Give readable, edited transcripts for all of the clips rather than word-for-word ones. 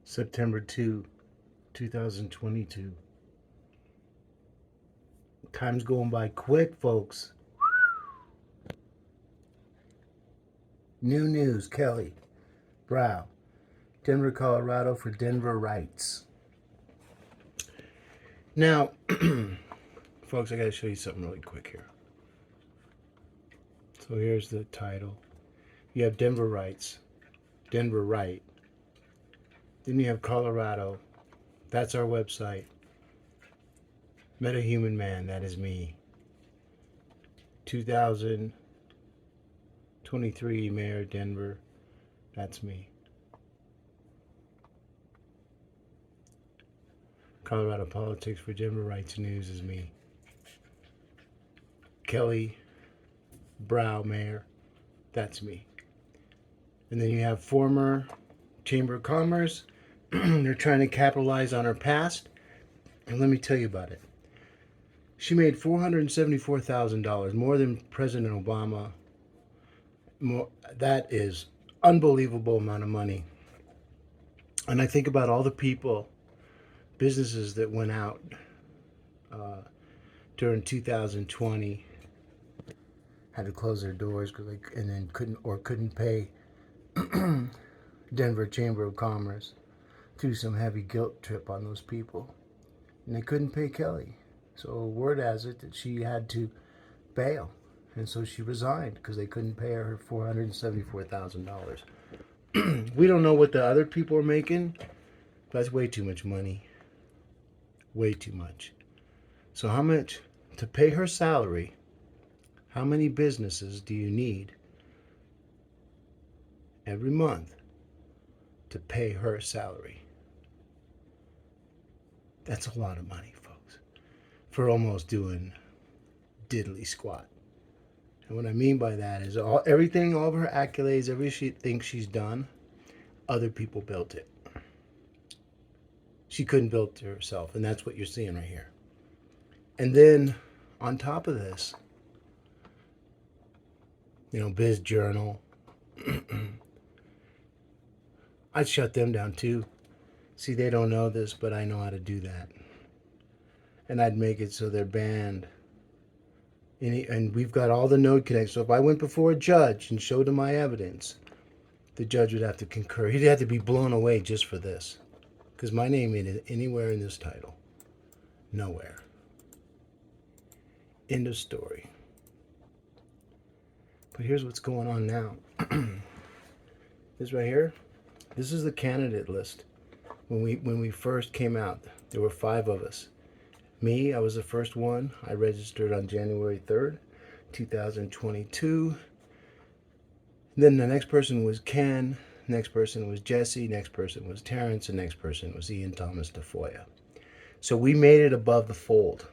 September 2022. Time's going by quick, folks. New news, Kelly Brough, Denver, Colorado for Denverites. Now, folks, I got to show you something really quick here. So here's the title. You have Denverites, Denverite. Then you have Colorado. That's our website. MetaHuman Man, that is me. 2023 Mayor Denver, that's me. Colorado Politics for Denverites News is me. Kelly Brough Mayor, that's me. And then you have former Chamber of Commerce. They're trying to capitalize on her past. And let me tell you about it. She made $474,000, more than President Obama. That is unbelievable amount of money. And I think about all the people, businesses that went out during 2020, had to close their doors and then couldn't pay Denver Chamber of Commerce. Threw some heavy guilt trip on those people, and they couldn't pay Kelly. So word has it that she had to bail, and so she resigned because they couldn't pay her $474,000. We don't know what the other people are making. That's way too much money. Way too much. So how much to pay her salary? How many businesses do you need every month to pay her salary? That's a lot of money, folks, for almost doing diddly squat. And what I mean by that is everything, all of her accolades, everything she's done, other people built it. She couldn't build it herself, and that's what you're seeing right here. And then on top of this, Biz Journal, I'd shut them down too. See, they don't know this, but I know how to do that. And I'd make it so they're banned. And we've got all the node connects. So if I went before a judge and showed him my evidence, the judge would have to concur. He'd have to be blown away just for this. Because my name ain't anywhere in this title. Nowhere. End of story. But here's what's going on now. This right here, this is the candidate list. When we first came out, there were 5 of us. Me, I was the first one. I registered on January 3rd, 2022. Then the next person was Ken. Next person was Jesse. Next person was Terrence. The next person was Ian Thomas DeFoya. So we made it above the fold.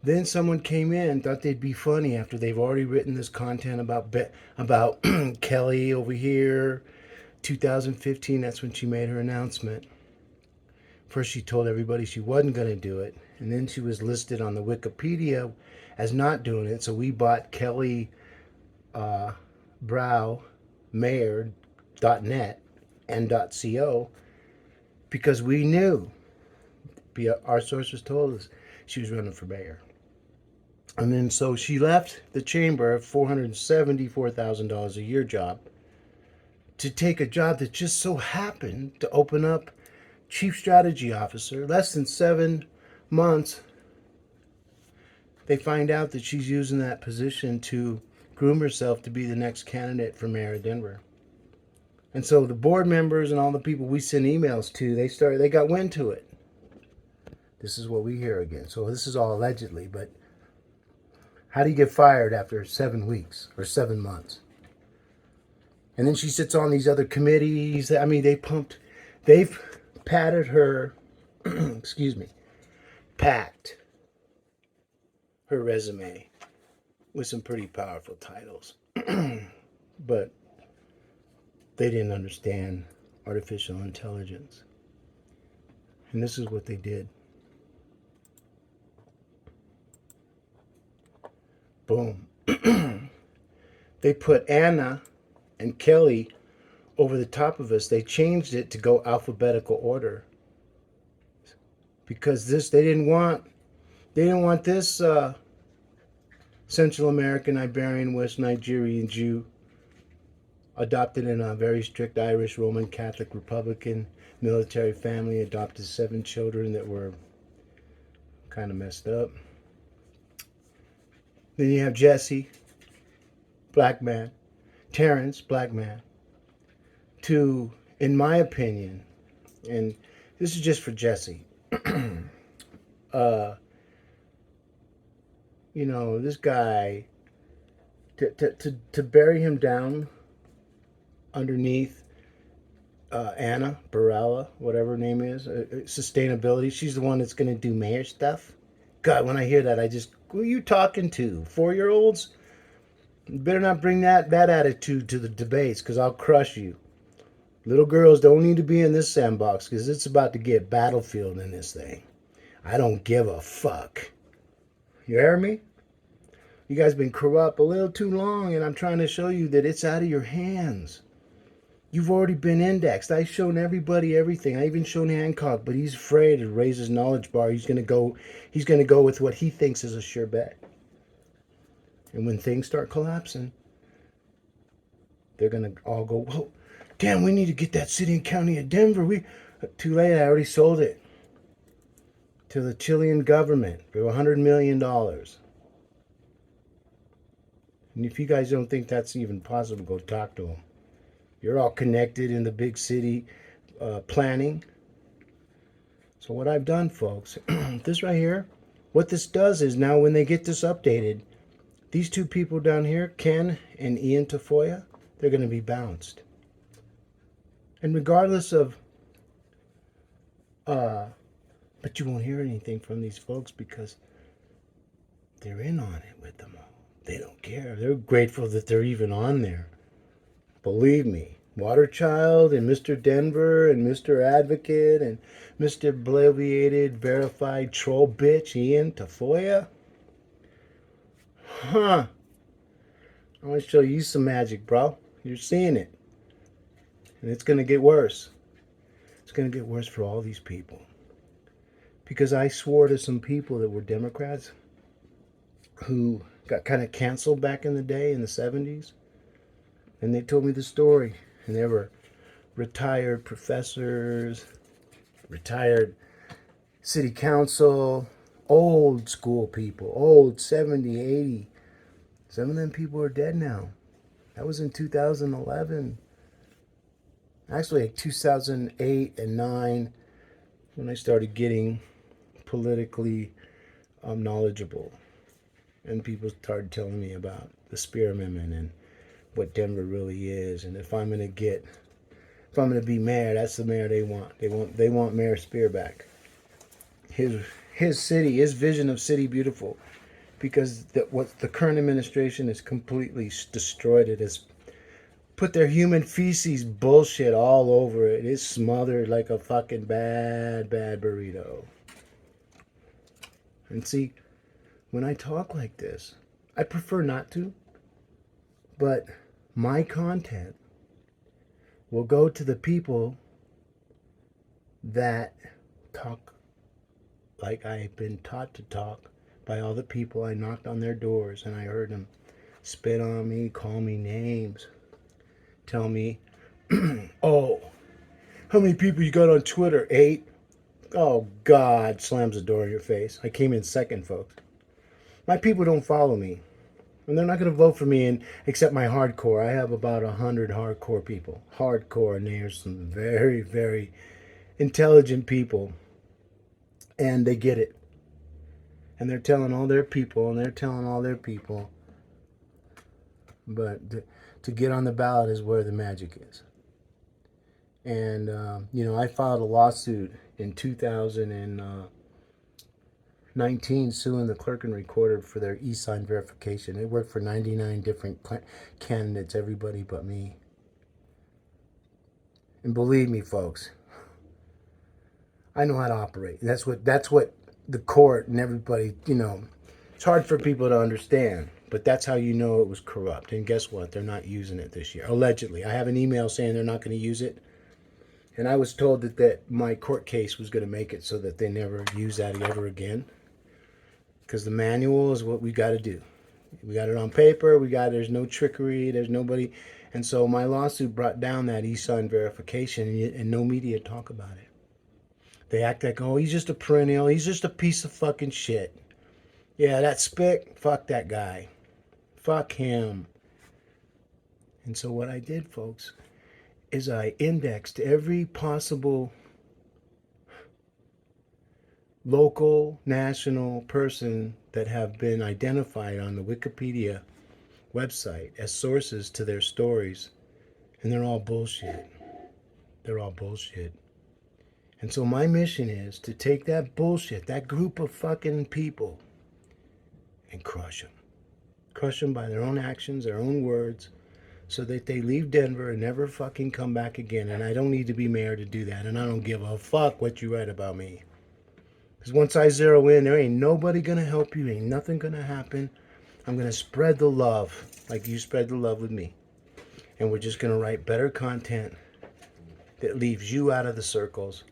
Then someone came in, thought they'd be funny after they've already written this content about Kelly over here. 2015, that's when she made her announcement. First, she told everybody she wasn't going to do it, and then she was listed on the Wikipedia as not doing it. So we bought Kelly Brough Mayor.net and .co because we knew, our sources told us, she was running for mayor. And then so she left the chamber, $474,000 a year job, to take a job that just so happened to open up chief strategy officer. Less than 7 months, they find out that she's using that position to groom herself to be the next candidate for mayor of Denver. And so the board members and all the people we send emails to, they got wind to it. This is what we hear again. So this is all allegedly, but how do you get fired after 7 weeks or 7 months? And then she sits on these other committees. I mean, they've patted her, packed her resume with some pretty powerful titles. But they didn't understand artificial intelligence. And this is what they did. Boom. They put Anna and Kelly over the top of us. They changed it to go alphabetical order because they didn't want this Central American, Iberian, West Nigerian Jew adopted in a very strict Irish Roman Catholic Republican military family, adopted 7 children that were kind of messed up. Then you have Jesse, black man, Terrence, black man, to, in my opinion, and this is just for Jesse, you know, this guy, to bury him down underneath Anna Barella, whatever her name is, sustainability. She's the one that's going to do mayor stuff. God, when I hear that, I just, who are you talking to? 4-year-olds? You better not bring that attitude to the debates, because I'll crush you. Little girls don't need to be in this sandbox, because it's about to get battlefield in this thing. I don't give a fuck. You hear me? You guys been corrupt a little too long, and I'm trying to show you that it's out of your hands. You've already been indexed. I've shown everybody everything. I even shown Hancock, but he's afraid to raise his knowledge bar. He's gonna go with what he thinks is a sure bet. And when things start collapsing, they're gonna all go, whoa, damn, we need to get that city and county of Denver. Too late, I already sold it to the Chilean government for $100 million. And if you guys don't think that's even possible, go talk to them. You're all connected in the big city planning. So what I've done, folks, this right here, what this does is now when they get this updated, these 2 people down here, Ken and Ian Tafoya, they're going to be bounced. And regardless of, but you won't hear anything from these folks because they're in on it with them all. They don't care. They're grateful that they're even on there. Believe me, Waterchild and Mr. Denver and Mr. Advocate and Mr. Obliviated Verified Troll Bitch Ian Tafoya. Huh. I want to show you some magic, bro. You're seeing it. And it's going to get worse. It's going to get worse for all these people. Because I swore to some people that were Democrats who got kind of canceled back in the day in the 70s. And they told me the story. And they were retired professors, retired city council, old school people, old 70, 80. Some of them people are dead now. That was in 2011. Actually, like 2008 and 9 when I started getting politically knowledgeable. And people started telling me about the Speer Amendment and what Denver really is. And if I'm going to be mayor, that's the mayor they want. They want Mayor Speer back. His city, his vision of City Beautiful. Because what the current administration has completely destroyed it, has put their human feces bullshit all over it. It's smothered like a fucking bad burrito. And see, when I talk like this, I prefer not to, but my content will go to the people that talk like I've been taught to talk by all the people I knocked on their doors and I heard them spit on me, call me names, tell me, oh, how many people you got on Twitter? 8? Oh, God, slams the door in your face. I came in second, folks. My people don't follow me. And they're not going to vote for me except my hardcore. I have about 100 hardcore people. Hardcore, and there's some very, very intelligent people. And they get it. And they're telling all their people, and they're telling all their people. But to get on the ballot is where the magic is. And, I filed a lawsuit in 2019 suing the clerk and recorder for their e-sign verification. It worked for 99 different candidates, everybody but me. And believe me, folks, I know how to operate. That's what the court and everybody, it's hard for people to understand. But that's how you know it was corrupt. And guess what? They're not using it this year. Allegedly. I have an email saying they're not going to use it. And I was told that my court case was going to make it so that they never use that ever again. Because the manual is what we got to do. We got it on paper. There's no trickery. There's nobody. And so my lawsuit brought down that e-sign verification, and no media talk about it. They act like, oh, he's just a perennial. He's just a piece of fucking shit. Yeah, that spick, fuck that guy. Fuck him. And so what I did, folks, is I indexed every possible local, national person that have been identified on the Wikipedia website as sources to their stories. And they're all bullshit. They're all bullshit. And so my mission is to take that bullshit, that group of fucking people, and crush them. Crush them by their own actions, their own words, so that they leave Denver and never fucking come back again. And I don't need to be mayor to do that. And I don't give a fuck what you write about me. Because once I zero in, there ain't nobody going to help you. Ain't nothing going to happen. I'm going to spread the love like you spread the love with me. And we're just going to write better content that leaves you out of the circles.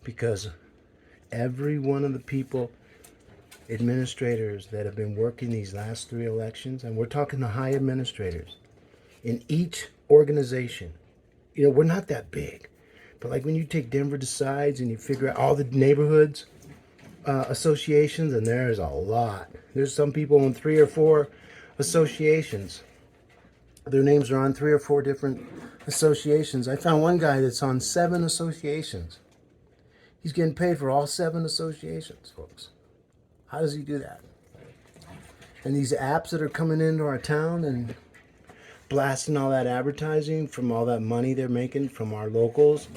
Because every one of the people, administrators that have been working these last 3 elections, and we're talking the high administrators in each organization. You know, we're not that big. But like when you take Denver Decides and you figure out all the neighborhoods, associations, and there's a lot. There's some people in 3 or 4 associations. Their names are on 3 or 4 different associations. I found one guy that's on 7 associations. He's getting paid for all 7 associations, folks. How does he do that? And these apps that are coming into our town and blasting all that advertising from all that money they're making from our locals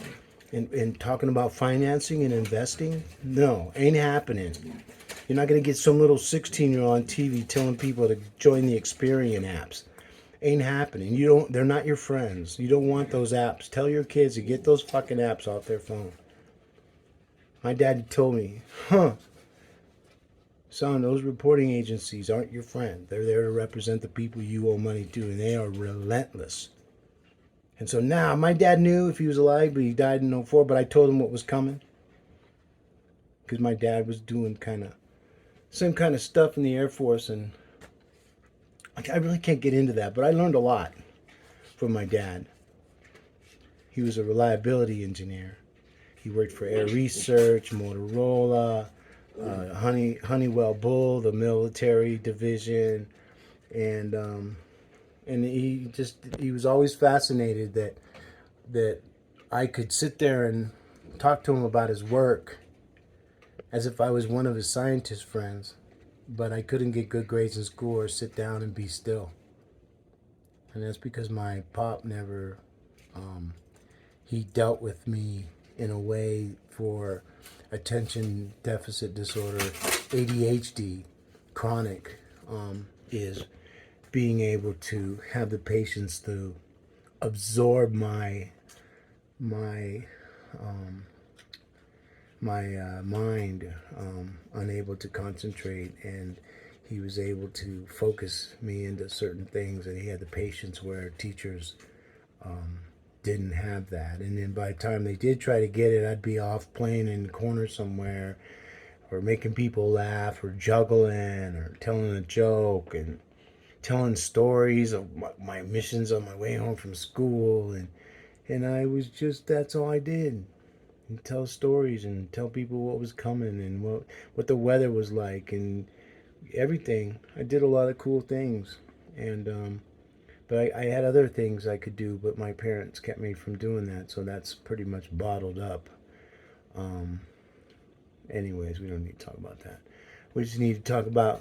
and talking about financing and investing, no, ain't happening. You're not going to get some little 16-year-old on TV telling people to join the Experian apps. Ain't happening. They're not your friends. You don't want those apps. Tell your kids to get those fucking apps off their phone. My dad told me, son, those reporting agencies aren't your friend. They're there to represent the people you owe money to, and they are relentless. And so now, my dad knew if he was alive, but he died in '04, but I told him what was coming. Because my dad was doing same kind of stuff in the Air Force, and I really can't get into that, but I learned a lot from my dad. He was a reliability engineer. He worked for Air Research, Motorola, Honeywell Bull, the military division, and he was always fascinated that I could sit there and talk to him about his work as if I was one of his scientist friends, but I couldn't get good grades in school or sit down and be still. And that's because my pop never, he dealt with me in a way for attention deficit disorder, ADHD, chronic, is being able to have the patience to absorb my mind, unable to concentrate, and he was able to focus me into certain things, and he had the patience where teachers didn't have that. And then by the time they did try to get it, I'd be off playing in the corner somewhere, or making people laugh, or juggling, or telling a joke, and telling stories of my missions on my way home from school. And I was just, that's all I did. And tell stories and tell people what was coming and what the weather was like and everything. I did a lot of cool things. And but I had other things I could do, but my parents kept me from doing that, so that's pretty much bottled up. Anyways, we don't need to talk about that. We just need to talk about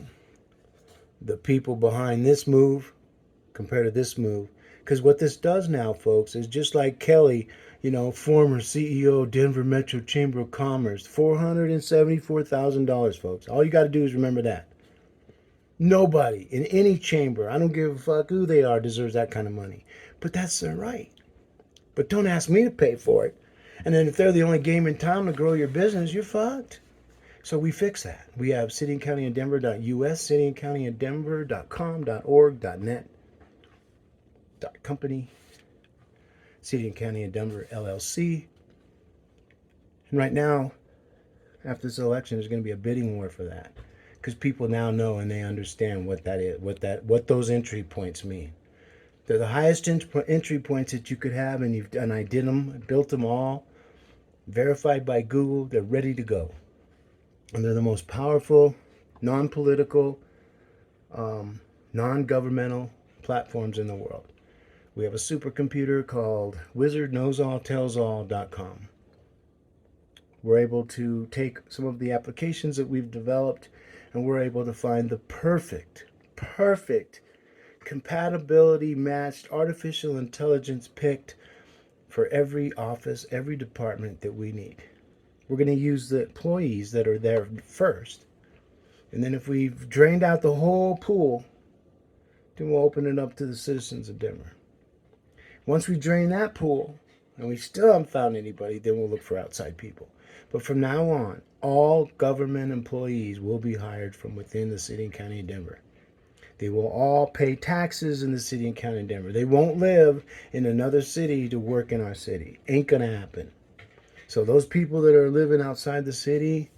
the people behind this move compared to this move. Because what this does now, folks, is just like Kelly, former CEO, Denver Metro Chamber of Commerce, $474,000, folks. All you got to do is remember that. Nobody in any chamber, I don't give a fuck who they are, deserves that kind of money. But that's their right. But don't ask me to pay for it. And then if they're the only game in town to grow your business, you're fucked. So we fix that. We have cityandcountyofdenver.us, cityandcountyofdenver.com, .org, .net, .company, City and County of Denver LLC. And right now, after this election, there's going to be a bidding war for that, because people now know and they understand what that is, what those entry points mean. They're the highest entry points that you could have, and I did them, built them all, verified by Google. They're ready to go, and they're the most powerful, non-political, non-governmental platforms in the world. We have a supercomputer called wizardknowsalltellsall.com. We're able to take some of the applications that we've developed, and we're able to find the perfect compatibility matched artificial intelligence picked for every office, every department that we need. We're going to use the employees that are there first. And then if we've drained out the whole pool, then we'll open it up to the citizens of Denver. Once we drain that pool and we still haven't found anybody, then we'll look for outside people. But from now on, all government employees will be hired from within the city and county of Denver. They will all pay taxes in the city and county of Denver. They won't live in another city to work in our city. Ain't gonna happen. So those people that are living outside the city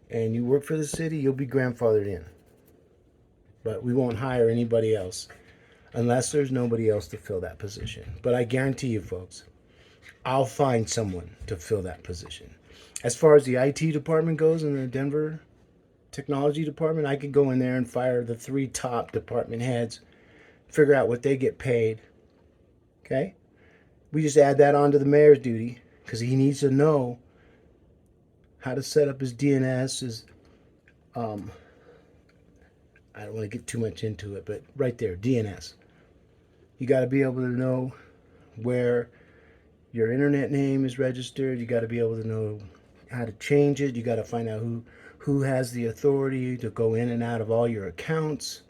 and you work for the city, you'll be grandfathered in. But we won't hire anybody else unless there's nobody else to fill that position. But I guarantee you, folks, I'll find someone to fill that position. As far as the IT department goes in the Denver technology department, I could go in there and fire the 3 top department heads, figure out what they get paid. Okay? We just add that on to the mayor's duty, because he needs to know how to set up his DNS, I don't want to get too much into it, but right there, DNS. You got to be able to know where your internet name is registered. You got to be able to know how to change it. You got to find out who has the authority to go in and out of all your accounts.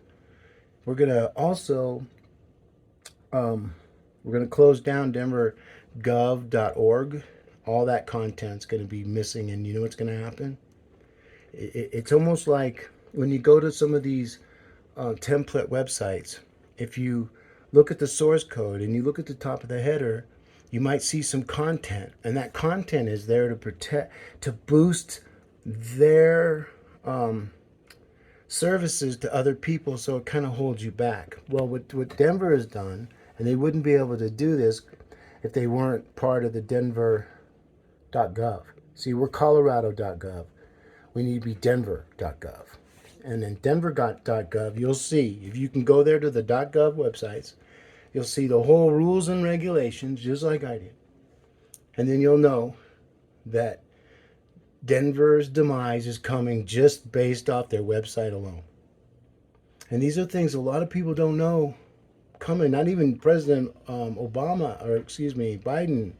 We're going to also we're going to close down denvergov.org. All that content's going to be missing, and you know what's going to happen? It's almost like when you go to some of these template websites, if you look at the source code and you look at the top of the header, you might see some content, and that content is there to boost their services to other people, so it kind of holds you back. Well, what Denver has done, and they wouldn't be able to do this if they weren't part of the Denver.gov. See, we're Colorado.gov. We need to be Denver.gov. And then Denver.gov, you'll see, if you can go there to the .gov websites, you'll see the whole rules and regulations, just like I did. And then you'll know that Denver's demise is coming just based off their website alone. And these are things a lot of people don't know coming. Not even President Biden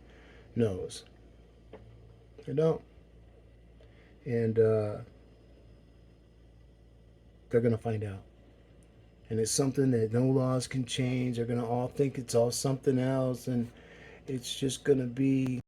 knows. They don't. And they're going to find out. And it's something that no laws can change. They're going to all think it's all something else. And it's just going to be